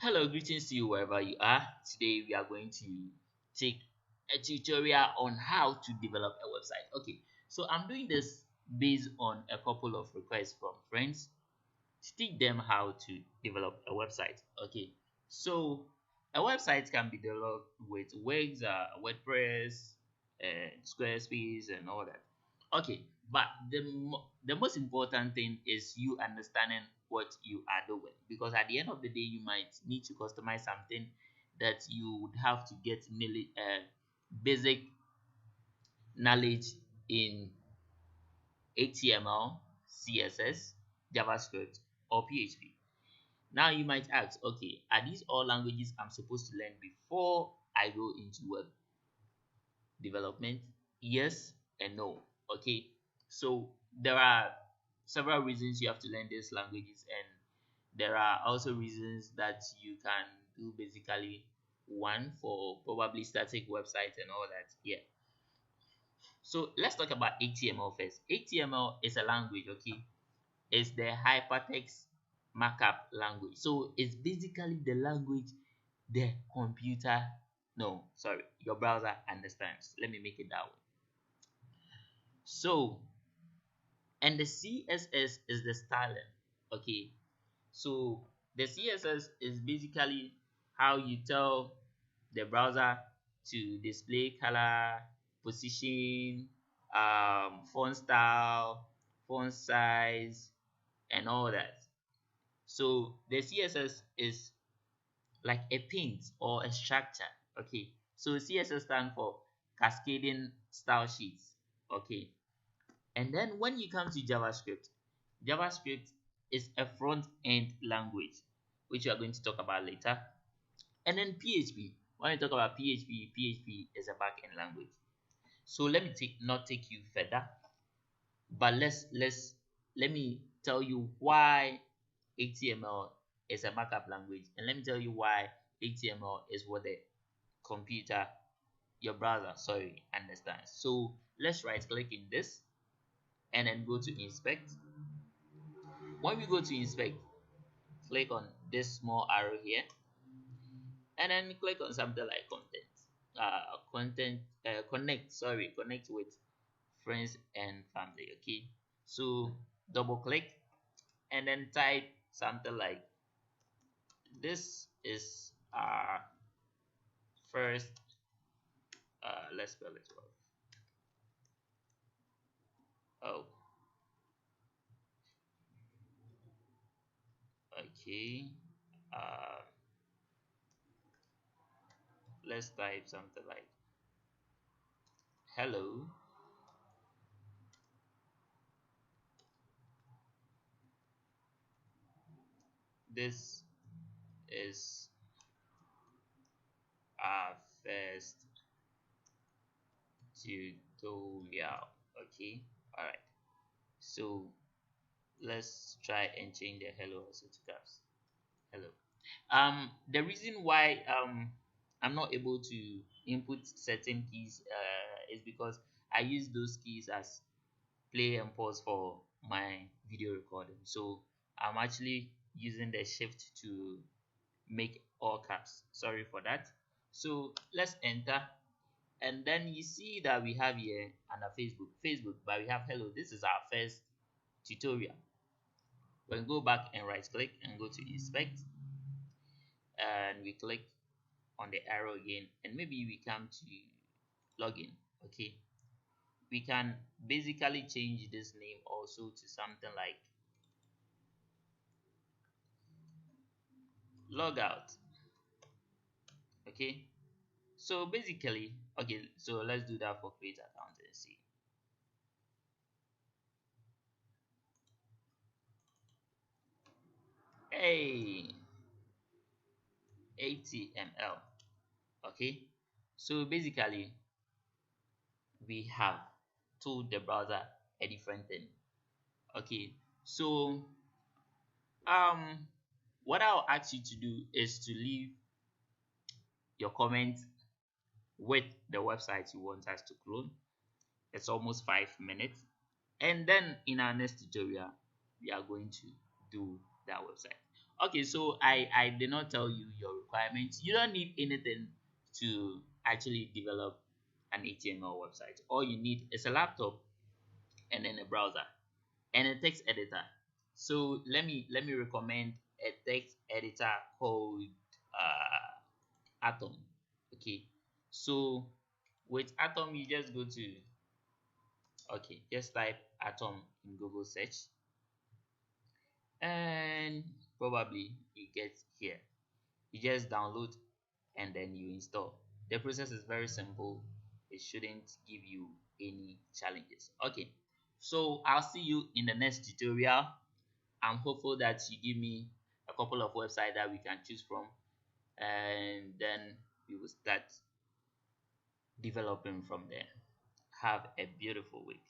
Hello, greetings to you wherever you are. Today we are going to take a tutorial on how to develop a website. Okay, so I'm doing this based on a couple of requests from friends to teach them how to develop a website. Okay, so a website can be developed with Wix, WordPress, Squarespace, and all that. Okay, but the most important thing is you understanding what you are doing, because at the end of the day you might need to customize something that you would have to get nearly basic knowledge in HTML, CSS, JavaScript, or PHP. Now you might ask, okay, are these all languages I'm supposed to learn before I go into web development? Yes and no. Okay, so there are several reasons you have to learn these languages, and there are also reasons that you can do basically one for probably static websites and all that. Yeah, so let's talk about HTML first. HTML is a language. Okay, it's the hypertext markup language. So it's basically the language the computer, no, sorry, your browser understands. Let me make it that way. So, and the CSS is the styling. Okay, so the CSS is basically how you tell the browser to display color, position, font style, font size, and all that. So the CSS is like a paint or a structure. Okay, so CSS stands for cascading style sheets. Okay, and then when you come to JavaScript, JavaScript is a front end language, which we are going to talk about later. And then PHP, when you talk about PHP is a back end language. So let me not take you further, but let me tell you why HTML is a markup language, and let me tell you why HTML is what the computer, your browser, sorry, understands. So let's right click in this and then go to inspect. When we go to inspect, click on this small arrow here and then click on something like connect, sorry, connect with friends and family. Okay, so double click and then type something like, this is our first, let's spell it well. Oh, okay. uh let's type something like, hello, this is our first tutorial. Okay, all right, so let's try and change the hello also to caps. Hello. The reason why I'm not able to input certain keys is because I use those keys as play and pause for my video recording. So I'm actually using the shift to make all caps. Sorry for that. So let's enter, and then you see that we have here under Facebook, but we have hello. This is our first tutorial. We'll go back and right click and go to inspect, and we click on the arrow again, and maybe we come to login. Okay, we can basically change this name also to something like logout. Okay, so basically, okay, so let's do that for create account and see. Hey, HTML. Okay, so basically we have told the browser a different thing. Okay, so um what I'll ask you to do is to leave your comment with the website you want us to clone. It's almost 5 minutes, and then in our next tutorial we are going to do that website. Okay, so I did not tell you your requirements. You don't need anything to actually develop an HTML website. All you need is a laptop and then a browser and a text editor. So let me recommend a text editor called Atom. Okay, so with Atom you just go to, okay, just type Atom in Google search and probably it gets here. You just download and then you install. The process is very simple. It shouldn't give you any challenges. Okay, so I'll see you in the next tutorial. I'm hopeful that you give me a couple of websites that we can choose from, and then we will start developing from there. Have a beautiful week.